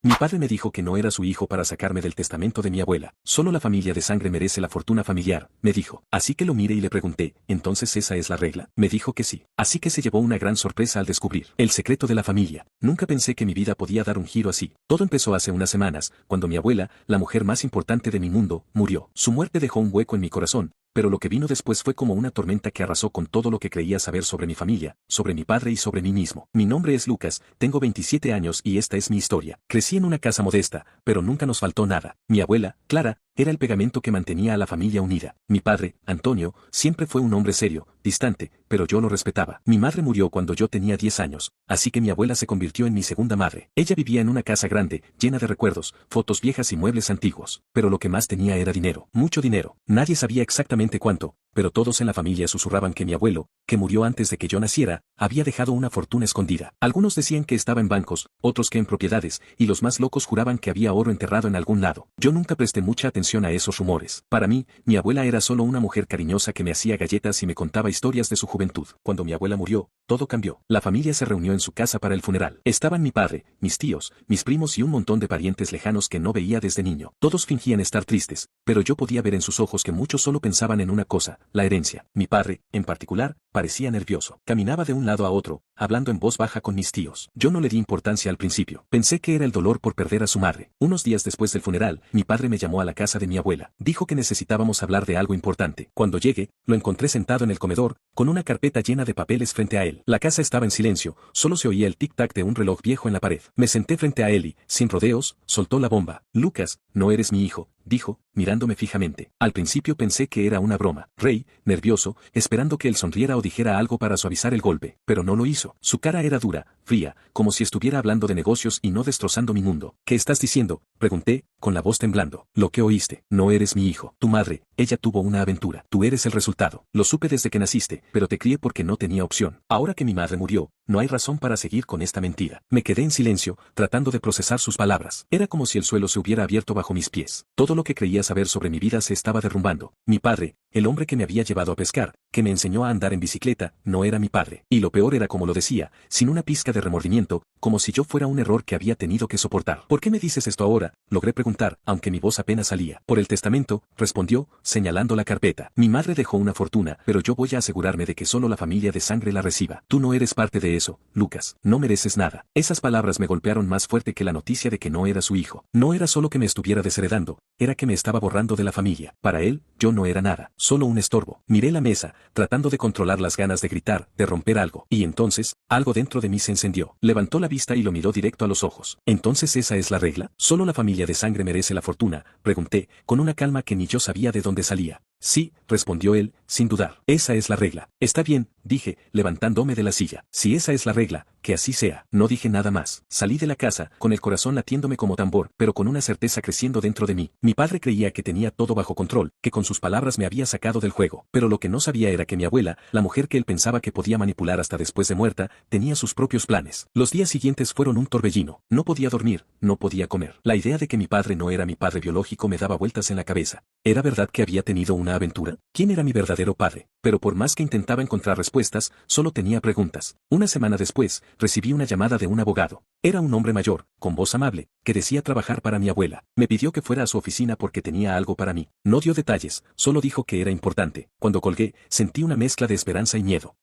Mi padre me dijo que no era su hijo para sacarme del testamento de mi abuela. Solo la familia de sangre merece la fortuna familiar, me dijo. Así que lo miré y le pregunté, ¿entonces esa es la regla? Me dijo que sí. Así que se llevó una gran sorpresa al descubrir el secreto de la familia. Nunca pensé que mi vida podía dar un giro así. Todo empezó hace unas semanas, cuando mi abuela, la mujer más importante de mi mundo, murió. Su muerte dejó un hueco en mi corazón, pero lo que vino después fue como una tormenta que arrasó con todo lo que creía saber sobre mi familia, sobre mi padre y sobre mí mismo. Mi nombre es Lucas, tengo 27 años y esta es mi historia. Crecí en una casa modesta, pero nunca nos faltó nada. Mi abuela, Clara, era el pegamento que mantenía a la familia unida. Mi padre, Antonio, siempre fue un hombre serio, distante, pero yo lo respetaba. Mi madre murió cuando yo tenía 10 años, así que mi abuela se convirtió en mi segunda madre. Ella vivía en una casa grande, llena de recuerdos, fotos viejas y muebles antiguos, pero lo que más tenía era dinero, mucho dinero. Nadie sabía exactamente cuánto, pero todos en la familia susurraban que mi abuelo, que murió antes de que yo naciera, había dejado una fortuna escondida. Algunos decían que estaba en bancos, otros que en propiedades, y los más locos juraban que había oro enterrado en algún lado. Yo nunca presté mucha atención a esos rumores. Para mí, mi abuela era solo una mujer cariñosa que me hacía galletas y me contaba historias de su juventud. Cuando mi abuela murió, todo cambió. La familia se reunió en su casa para el funeral. Estaban mi padre, mis tíos, mis primos y un montón de parientes lejanos que no veía desde niño. Todos fingían estar tristes, pero yo podía ver en sus ojos que muchos solo pensaban en una cosa, la herencia. Mi padre, en particular, parecía nervioso. Caminaba de un lado a otro, hablando en voz baja con mis tíos. Yo no le di importancia al principio. Pensé que era el dolor por perder a su madre. Unos días después del funeral, mi padre me llamó a la casa de mi abuela. Dijo que necesitábamos hablar de algo importante. Cuando llegué, lo encontré sentado en el comedor, con una carpeta llena de papeles frente a él. La casa estaba en silencio, solo se oía el tic-tac de un reloj viejo en la pared. Me senté frente a él y, sin rodeos, soltó la bomba. Lucas, no eres mi hijo, dijo, mirándome fijamente. Al principio pensé que era una broma. Reí, nervioso, esperando que él sonriera o dijera algo para suavizar el golpe, pero no lo hizo. Su cara era dura, fría, como si estuviera hablando de negocios y no destrozando mi mundo. ¿Qué estás diciendo?, pregunté, con la voz temblando. Lo que oíste. No eres mi hijo. Tu madre, ella tuvo una aventura. Tú eres el resultado. Lo supe desde que naciste, pero te crié porque no tenía opción. Ahora que mi madre murió, no hay razón para seguir con esta mentira. Me quedé en silencio, tratando de procesar sus palabras. Era como si el suelo se hubiera abierto bajo mis pies. Todo lo que creía saber sobre mi vida se estaba derrumbando. Mi padre, el hombre que me había llevado a pescar, que me enseñó a andar en bicicleta, no era mi padre. Y lo peor era como lo decía, sin una pizca de remordimiento, como si yo fuera un error que había tenido que soportar. ¿Por qué me dices esto ahora?, logré preguntar, aunque mi voz apenas salía. Por el testamento, respondió, señalando la carpeta. Mi madre dejó una fortuna, pero yo voy a asegurarme de que solo la familia de sangre la reciba. Tú no eres parte de eso, Lucas. No mereces nada. Esas palabras me golpearon más fuerte que la noticia de que no era su hijo. No era solo que me estuviera desheredando, era que me estaba borrando de la familia. Para él, yo no era nada, solo un estorbo. Miré la mesa, tratando de controlar las ganas de gritar, de romper algo. Y entonces, algo dentro de mí se encendió. Levantó la vista y lo miró directo a los ojos. ¿Entonces esa es la regla? ¿Solo la familia de sangre merece la fortuna?, pregunté, con una calma que ni yo sabía de dónde salía. Sí, respondió él, sin dudar. Esa es la regla. Está bien, dije, levantándome de la silla. Si esa es la regla, que así sea. No dije nada más. Salí de la casa, con el corazón latiéndome como tambor, pero con una certeza creciendo dentro de mí. Mi padre creía que tenía todo bajo control, que con sus palabras me había sacado del juego. Pero lo que no sabía era que mi abuela, la mujer que él pensaba que podía manipular hasta después de muerta, tenía sus propios planes. Los días siguientes fueron un torbellino. No podía dormir, no podía comer. La idea de que mi padre no era mi padre biológico me daba vueltas en la cabeza. ¿Era verdad que había tenido una aventura? ¿Quién era mi verdadero padre? Pero por más que intentaba encontrar respuestas, solo tenía preguntas. Una semana después, recibí una llamada de un abogado. Era un hombre mayor, con voz amable, que decía trabajar para mi abuela. Me pidió que fuera a su oficina porque tenía algo para mí. No dio detalles, solo dijo que era importante. Cuando colgué, sentí una mezcla de esperanza y miedo.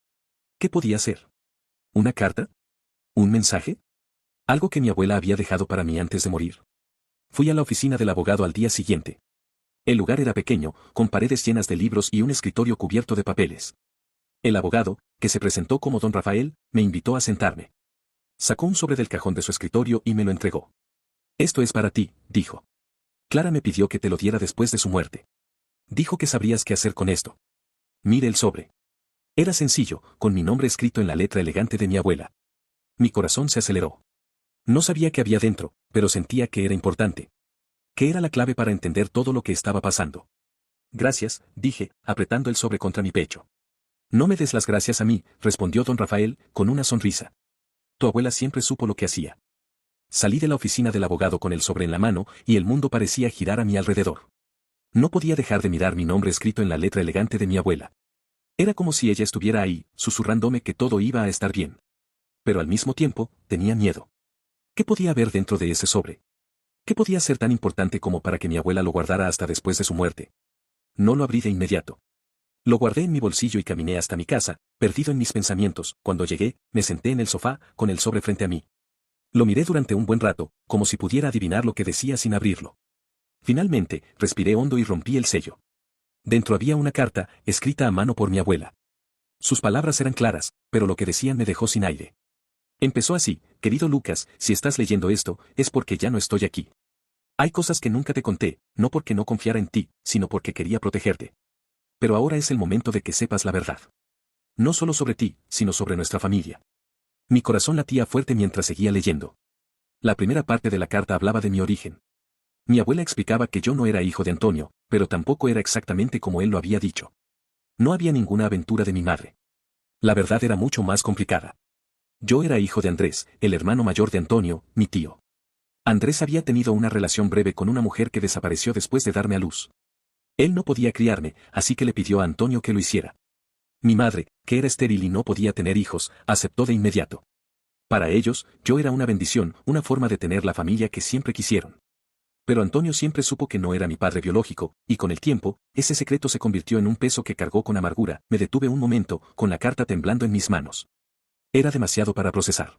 ¿Qué podía ser? ¿Una carta? ¿Un mensaje? ¿Algo que mi abuela había dejado para mí antes de morir? Fui a la oficina del abogado al día siguiente. El lugar era pequeño, con paredes llenas de libros y un escritorio cubierto de papeles. El abogado, que se presentó como don Rafael, me invitó a sentarme. Sacó un sobre del cajón de su escritorio y me lo entregó. Esto es para ti, dijo. Clara me pidió que te lo diera después de su muerte. Dijo que sabrías qué hacer con esto. Mire el sobre. Era sencillo, con mi nombre escrito en la letra elegante de mi abuela. Mi corazón se aceleró. No sabía qué había dentro, pero sentía que era importante. Que era la clave para entender todo lo que estaba pasando. Gracias, dije, apretando el sobre contra mi pecho. No me des las gracias a mí, respondió don Rafael, con una sonrisa. Tu abuela siempre supo lo que hacía. Salí de la oficina del abogado con el sobre en la mano y el mundo parecía girar a mi alrededor. No podía dejar de mirar mi nombre escrito en la letra elegante de mi abuela. Era como si ella estuviera ahí, susurrándome que todo iba a estar bien. Pero al mismo tiempo, tenía miedo. ¿Qué podía haber dentro de ese sobre? ¿Qué podía ser tan importante como para que mi abuela lo guardara hasta después de su muerte? No lo abrí de inmediato. Lo guardé en mi bolsillo y caminé hasta mi casa, perdido en mis pensamientos. Cuando llegué, me senté en el sofá, con el sobre frente a mí. Lo miré durante un buen rato, como si pudiera adivinar lo que decía sin abrirlo. Finalmente, respiré hondo y rompí el sello. Dentro había una carta, escrita a mano por mi abuela. Sus palabras eran claras, pero lo que decían me dejó sin aire. Empezó así: querido Lucas, si estás leyendo esto, es porque ya no estoy aquí. Hay cosas que nunca te conté, no porque no confiara en ti, sino porque quería protegerte. Pero ahora es el momento de que sepas la verdad. No solo sobre ti, sino sobre nuestra familia. Mi corazón latía fuerte mientras seguía leyendo. La primera parte de la carta hablaba de mi origen. Mi abuela explicaba que yo no era hijo de Antonio, pero tampoco era exactamente como él lo había dicho. No había ninguna aventura de mi madre. La verdad era mucho más complicada. Yo era hijo de Andrés, el hermano mayor de Antonio, mi tío. Andrés había tenido una relación breve con una mujer que desapareció después de darme a luz. Él no podía criarme, así que le pidió a Antonio que lo hiciera. Mi madre, que era estéril y no podía tener hijos, aceptó de inmediato. Para ellos, yo era una bendición, una forma de tener la familia que siempre quisieron. Pero Antonio siempre supo que no era mi padre biológico, y con el tiempo, ese secreto se convirtió en un peso que cargó con amargura. Me detuve un momento, con la carta temblando en mis manos. Era demasiado para procesar.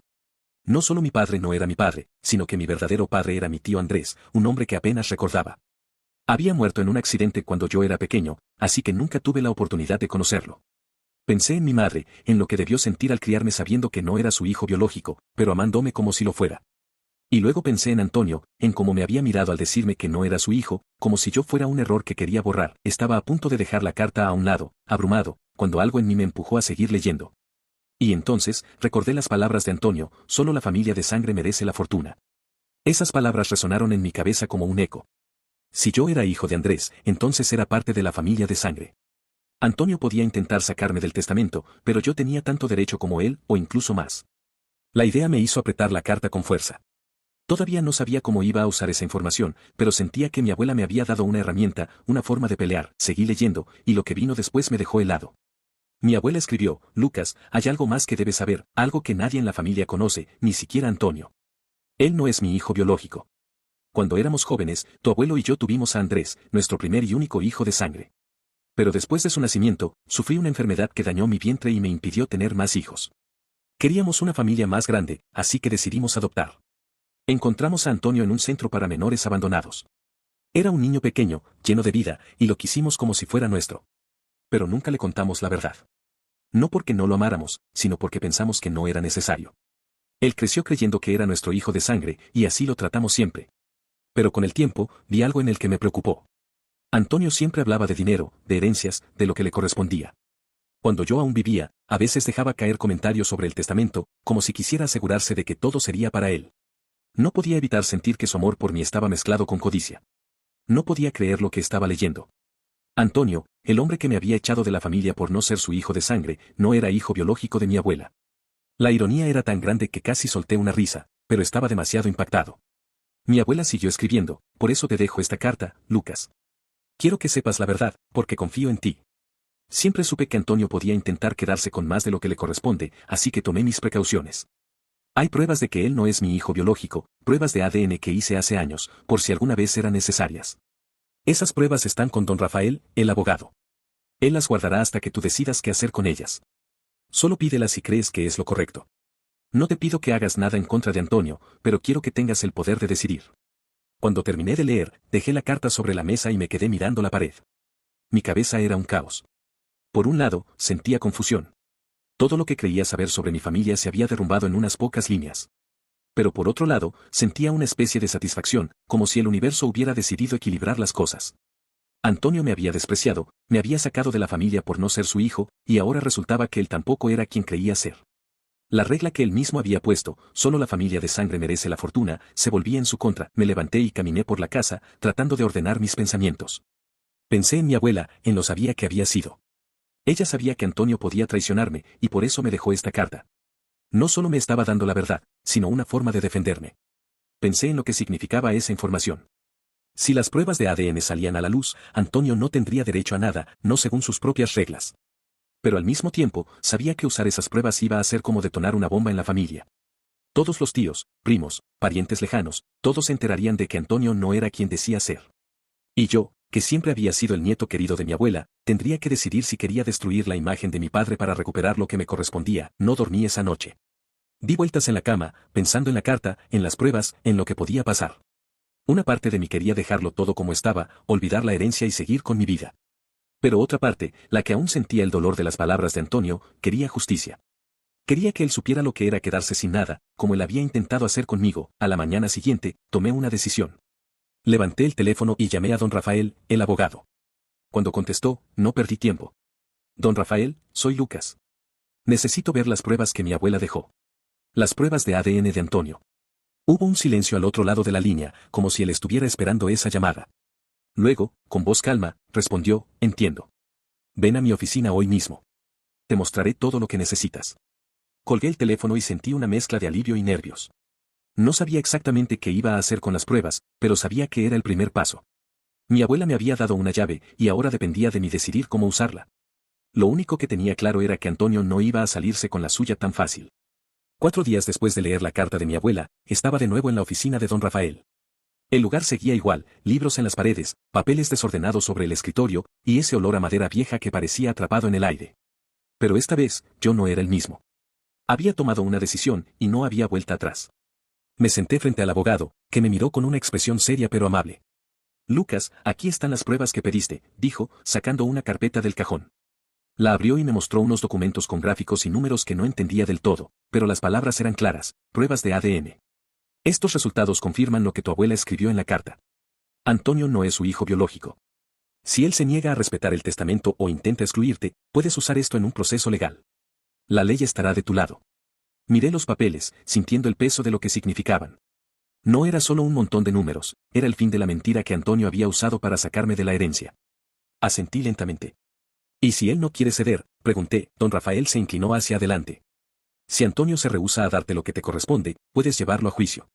No solo mi padre no era mi padre, sino que mi verdadero padre era mi tío Andrés, un hombre que apenas recordaba. Había muerto en un accidente cuando yo era pequeño, así que nunca tuve la oportunidad de conocerlo. Pensé en mi madre, en lo que debió sentir al criarme sabiendo que no era su hijo biológico, pero amándome como si lo fuera. Y luego pensé en Antonio, en cómo me había mirado al decirme que no era su hijo, como si yo fuera un error que quería borrar. Estaba a punto de dejar la carta a un lado, abrumado, cuando algo en mí me empujó a seguir leyendo. Y entonces, recordé las palabras de Antonio: solo la familia de sangre merece la fortuna. Esas palabras resonaron en mi cabeza como un eco. Si yo era hijo de Andrés, entonces era parte de la familia de sangre. Antonio podía intentar sacarme del testamento, pero yo tenía tanto derecho como él, o incluso más. La idea me hizo apretar la carta con fuerza. Todavía no sabía cómo iba a usar esa información, pero sentía que mi abuela me había dado una herramienta, una forma de pelear. Seguí leyendo, y lo que vino después me dejó helado. Mi abuela escribió: Lucas, hay algo más que debes saber, algo que nadie en la familia conoce, ni siquiera Antonio. Él no es mi hijo biológico. Cuando éramos jóvenes, tu abuelo y yo tuvimos a Andrés, nuestro primer y único hijo de sangre. Pero después de su nacimiento, sufrí una enfermedad que dañó mi vientre y me impidió tener más hijos. Queríamos una familia más grande, así que decidimos adoptar. Encontramos a Antonio en un centro para menores abandonados. Era un niño pequeño, lleno de vida, y lo quisimos como si fuera nuestro. Pero nunca le contamos la verdad. No porque no lo amáramos, sino porque pensamos que no era necesario. Él creció creyendo que era nuestro hijo de sangre, y así lo tratamos siempre. Pero con el tiempo, vi algo en el que me preocupó. Antonio siempre hablaba de dinero, de herencias, de lo que le correspondía. Cuando yo aún vivía, a veces dejaba caer comentarios sobre el testamento, como si quisiera asegurarse de que todo sería para él. No podía evitar sentir que su amor por mí estaba mezclado con codicia. No podía creer lo que estaba leyendo. Antonio, el hombre que me había echado de la familia por no ser su hijo de sangre, no era hijo biológico de mi abuela. La ironía era tan grande que casi solté una risa, pero estaba demasiado impactado. Mi abuela siguió escribiendo: por eso te dejo esta carta, Lucas. Quiero que sepas la verdad, porque confío en ti. Siempre supe que Antonio podía intentar quedarse con más de lo que le corresponde, así que tomé mis precauciones. Hay pruebas de que él no es mi hijo biológico, pruebas de ADN que hice hace años, por si alguna vez eran necesarias. Esas pruebas están con don Rafael, el abogado. Él las guardará hasta que tú decidas qué hacer con ellas. Solo pídelas si crees que es lo correcto. No te pido que hagas nada en contra de Antonio, pero quiero que tengas el poder de decidir. Cuando terminé de leer, dejé la carta sobre la mesa y me quedé mirando la pared. Mi cabeza era un caos. Por un lado, sentía confusión. Todo lo que creía saber sobre mi familia se había derrumbado en unas pocas líneas. Pero por otro lado, sentía una especie de satisfacción, como si el universo hubiera decidido equilibrar las cosas. Antonio me había despreciado, me había sacado de la familia por no ser su hijo, y ahora resultaba que él tampoco era quien creía ser. La regla que él mismo había puesto: solo la familia de sangre merece la fortuna, se volvía en su contra. Me levanté y caminé por la casa, tratando de ordenar mis pensamientos. Pensé en mi abuela, en lo sabía que había sido. Ella sabía que Antonio podía traicionarme, y por eso me dejó esta carta. No solo me estaba dando la verdad, sino una forma de defenderme. Pensé en lo que significaba esa información. Si las pruebas de ADN salían a la luz, Antonio no tendría derecho a nada, no según sus propias reglas. Pero al mismo tiempo, sabía que usar esas pruebas iba a ser como detonar una bomba en la familia. Todos los tíos, primos, parientes lejanos, todos se enterarían de que Antonio no era quien decía ser. Y yo, que siempre había sido el nieto querido de mi abuela, tendría que decidir si quería destruir la imagen de mi padre para recuperar lo que me correspondía. No dormí esa noche. Di vueltas en la cama, pensando en la carta, en las pruebas, en lo que podía pasar. Una parte de mí quería dejarlo todo como estaba, olvidar la herencia y seguir con mi vida. Pero otra parte, la que aún sentía el dolor de las palabras de Antonio, quería justicia. Quería que él supiera lo que era quedarse sin nada, como él había intentado hacer conmigo. A la mañana siguiente, tomé una decisión. Levanté el teléfono y llamé a don Rafael, el abogado. Cuando contestó, no perdí tiempo. Don Rafael, soy Lucas. Necesito ver las pruebas que mi abuela dejó. Las pruebas de ADN de Antonio. Hubo un silencio al otro lado de la línea, como si él estuviera esperando esa llamada. Luego, con voz calma, respondió, entiendo. Ven a mi oficina hoy mismo. Te mostraré todo lo que necesitas. Colgué el teléfono y sentí una mezcla de alivio y nervios. No sabía exactamente qué iba a hacer con las pruebas, pero sabía que era el primer paso. Mi abuela me había dado una llave, y ahora dependía de mí decidir cómo usarla. Lo único que tenía claro era que Antonio no iba a salirse con la suya tan fácil. 4 días después de leer la carta de mi abuela, estaba de nuevo en la oficina de don Rafael. El lugar seguía igual, libros en las paredes, papeles desordenados sobre el escritorio, y ese olor a madera vieja que parecía atrapado en el aire. Pero esta vez, yo no era el mismo. Había tomado una decisión, y no había vuelta atrás. Me senté frente al abogado, que me miró con una expresión seria pero amable. Lucas, aquí están las pruebas que pediste, dijo, sacando una carpeta del cajón. La abrió y me mostró unos documentos con gráficos y números que no entendía del todo, pero las palabras eran claras, pruebas de ADN. Estos resultados confirman lo que tu abuela escribió en la carta. Antonio no es su hijo biológico. Si él se niega a respetar el testamento o intenta excluirte, puedes usar esto en un proceso legal. La ley estará de tu lado. Miré los papeles, sintiendo el peso de lo que significaban. No era solo un montón de números, era el fin de la mentira que Antonio había usado para sacarme de la herencia. Asentí lentamente. ¿Y si él no quiere ceder? Pregunté. Don Rafael se inclinó hacia adelante. Si Antonio se rehúsa a darte lo que te corresponde, puedes llevarlo a juicio.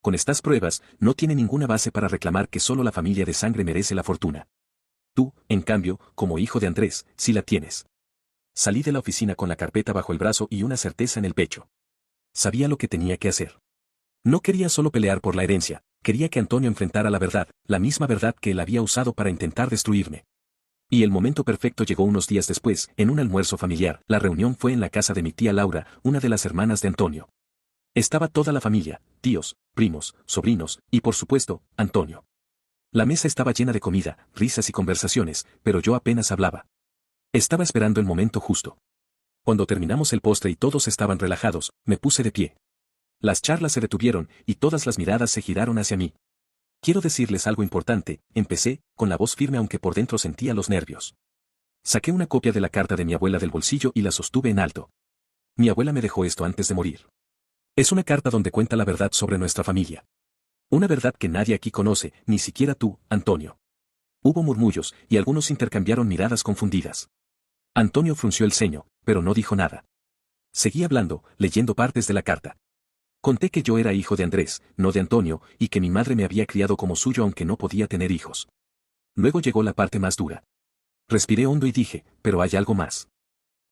Con estas pruebas, no tiene ninguna base para reclamar que solo la familia de sangre merece la fortuna. Tú, en cambio, como hijo de Andrés, sí la tienes. Salí de la oficina con la carpeta bajo el brazo y una certeza en el pecho. Sabía lo que tenía que hacer. No quería solo pelear por la herencia, quería que Antonio enfrentara la verdad, la misma verdad que él había usado para intentar destruirme. Y el momento perfecto llegó unos días después, en un almuerzo familiar. La reunión fue en la casa de mi tía Laura, una de las hermanas de Antonio. Estaba toda la familia, tíos, primos, sobrinos, y por supuesto, Antonio. La mesa estaba llena de comida, risas y conversaciones, pero yo apenas hablaba. Estaba esperando el momento justo. Cuando terminamos el postre y todos estaban relajados, me puse de pie. Las charlas se detuvieron, y todas las miradas se giraron hacia mí. Quiero decirles algo importante, empecé, con la voz firme aunque por dentro sentía los nervios. Saqué una copia de la carta de mi abuela del bolsillo y la sostuve en alto. Mi abuela me dejó esto antes de morir. Es una carta donde cuenta la verdad sobre nuestra familia. Una verdad que nadie aquí conoce, ni siquiera tú, Antonio. Hubo murmullos, y algunos intercambiaron miradas confundidas. Antonio frunció el ceño, pero no dijo nada. Seguí hablando, leyendo partes de la carta. Conté que yo era hijo de Andrés, no de Antonio, y que mi madre me había criado como suyo aunque no podía tener hijos. Luego llegó la parte más dura. Respiré hondo y dije, pero hay algo más.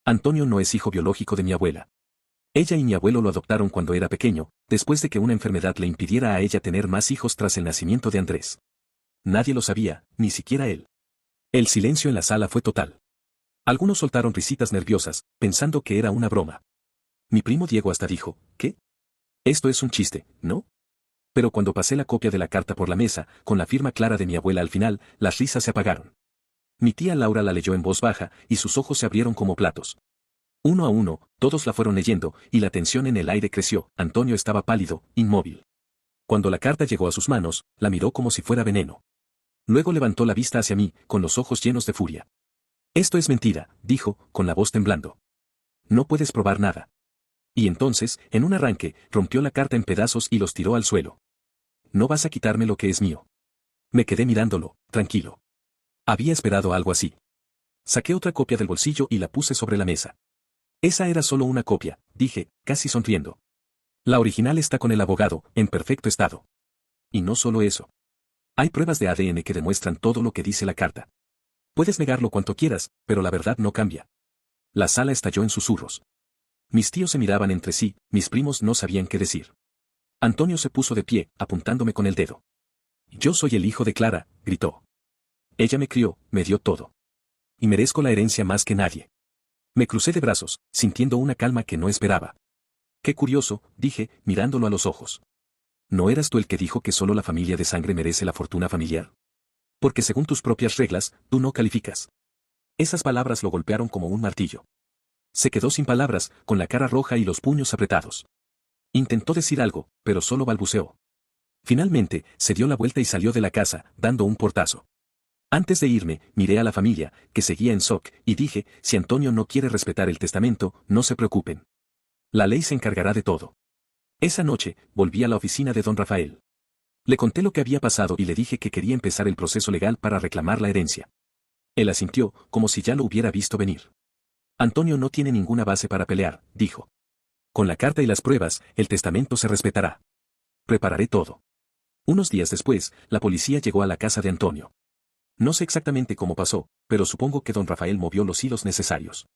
Antonio no es hijo biológico de mi abuela. Ella y mi abuelo lo adoptaron cuando era pequeño, después de que una enfermedad le impidiera a ella tener más hijos tras el nacimiento de Andrés. Nadie lo sabía, ni siquiera él. El silencio en la sala fue total. Algunos soltaron risitas nerviosas, pensando que era una broma. Mi primo Diego hasta dijo, ¿qué? Esto es un chiste, ¿no? Pero cuando pasé la copia de la carta por la mesa, con la firma clara de mi abuela al final, las risas se apagaron. Mi tía Laura la leyó en voz baja, y sus ojos se abrieron como platos. Uno a uno, todos la fueron leyendo, y la tensión en el aire creció. Antonio estaba pálido, inmóvil. Cuando la carta llegó a sus manos, la miró como si fuera veneno. Luego levantó la vista hacia mí, con los ojos llenos de furia. Esto es mentira, dijo, con la voz temblando. No puedes probar nada. Y entonces, en un arranque, rompió la carta en pedazos y los tiró al suelo. No vas a quitarme lo que es mío. Me quedé mirándolo, tranquilo. Había esperado algo así. Saqué otra copia del bolsillo y la puse sobre la mesa. Esa era solo una copia, dije, casi sonriendo. La original está con el abogado, en perfecto estado. Y no solo eso. Hay pruebas de ADN que demuestran todo lo que dice la carta. Puedes negarlo cuanto quieras, pero la verdad no cambia. La sala estalló en susurros. Mis tíos se miraban entre sí, mis primos no sabían qué decir. Antonio se puso de pie, apuntándome con el dedo. Yo soy el hijo de Clara, gritó. Ella me crió, me dio todo. Y merezco la herencia más que nadie. Me crucé de brazos, sintiendo una calma que no esperaba. Qué curioso, dije, mirándolo a los ojos. ¿No eras tú el que dijo que solo la familia de sangre merece la fortuna familiar? Porque según tus propias reglas, tú no calificas. Esas palabras lo golpearon como un martillo. Se quedó sin palabras, con la cara roja y los puños apretados. Intentó decir algo, pero solo balbuceó. Finalmente, se dio la vuelta y salió de la casa, dando un portazo. Antes de irme, miré a la familia, que seguía en shock, y dije, si Antonio no quiere respetar el testamento, no se preocupen. La ley se encargará de todo. Esa noche, volví a la oficina de don Rafael. Le conté lo que había pasado y le dije que quería empezar el proceso legal para reclamar la herencia. Él asintió, como si ya lo hubiera visto venir. Antonio no tiene ninguna base para pelear, dijo. Con la carta y las pruebas, el testamento se respetará. Prepararé todo. Unos días después, la policía llegó a la casa de Antonio. No sé exactamente cómo pasó, pero supongo que don Rafael movió los hilos necesarios.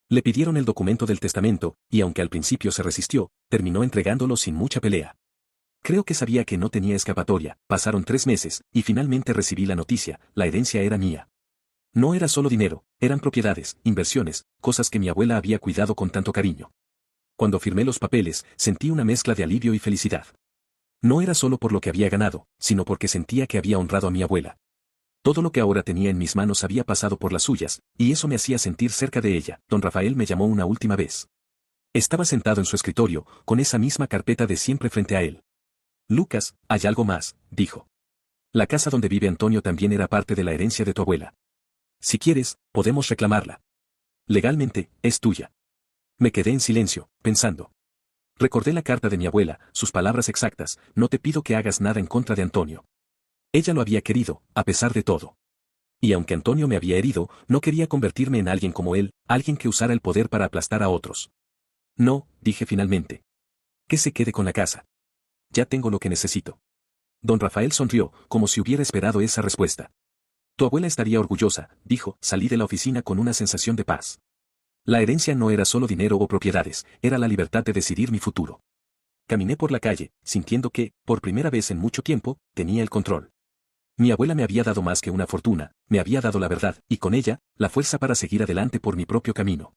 Le pidieron el documento del testamento, y aunque al principio se resistió, terminó entregándolo sin mucha pelea. Creo que sabía que no tenía escapatoria, pasaron 3 meses, y finalmente recibí la noticia, la herencia era mía. No era solo dinero, eran propiedades, inversiones, cosas que mi abuela había cuidado con tanto cariño. Cuando firmé los papeles, sentí una mezcla de alivio y felicidad. No era solo por lo que había ganado, sino porque sentía que había honrado a mi abuela. Todo lo que ahora tenía en mis manos había pasado por las suyas, y eso me hacía sentir cerca de ella. Don Rafael me llamó una última vez. Estaba sentado en su escritorio, con esa misma carpeta de siempre frente a él. Lucas, hay algo más, dijo. La casa donde vive Antonio también era parte de la herencia de tu abuela. Si quieres, podemos reclamarla. Legalmente, es tuya. Me quedé en silencio, pensando. Recordé la carta de mi abuela, sus palabras exactas, no te pido que hagas nada en contra de Antonio. Ella lo había querido, a pesar de todo. Y aunque Antonio me había herido, no quería convertirme en alguien como él, alguien que usara el poder para aplastar a otros. No, dije finalmente. Que se quede con la casa. Ya tengo lo que necesito. Don Rafael sonrió, como si hubiera esperado esa respuesta. Tu abuela estaría orgullosa, dijo, salí de la oficina con una sensación de paz. La herencia no era solo dinero o propiedades, era la libertad de decidir mi futuro. Caminé por la calle, sintiendo que, por primera vez en mucho tiempo, tenía el control. Mi abuela me había dado más que una fortuna, me había dado la verdad, y con ella, la fuerza para seguir adelante por mi propio camino.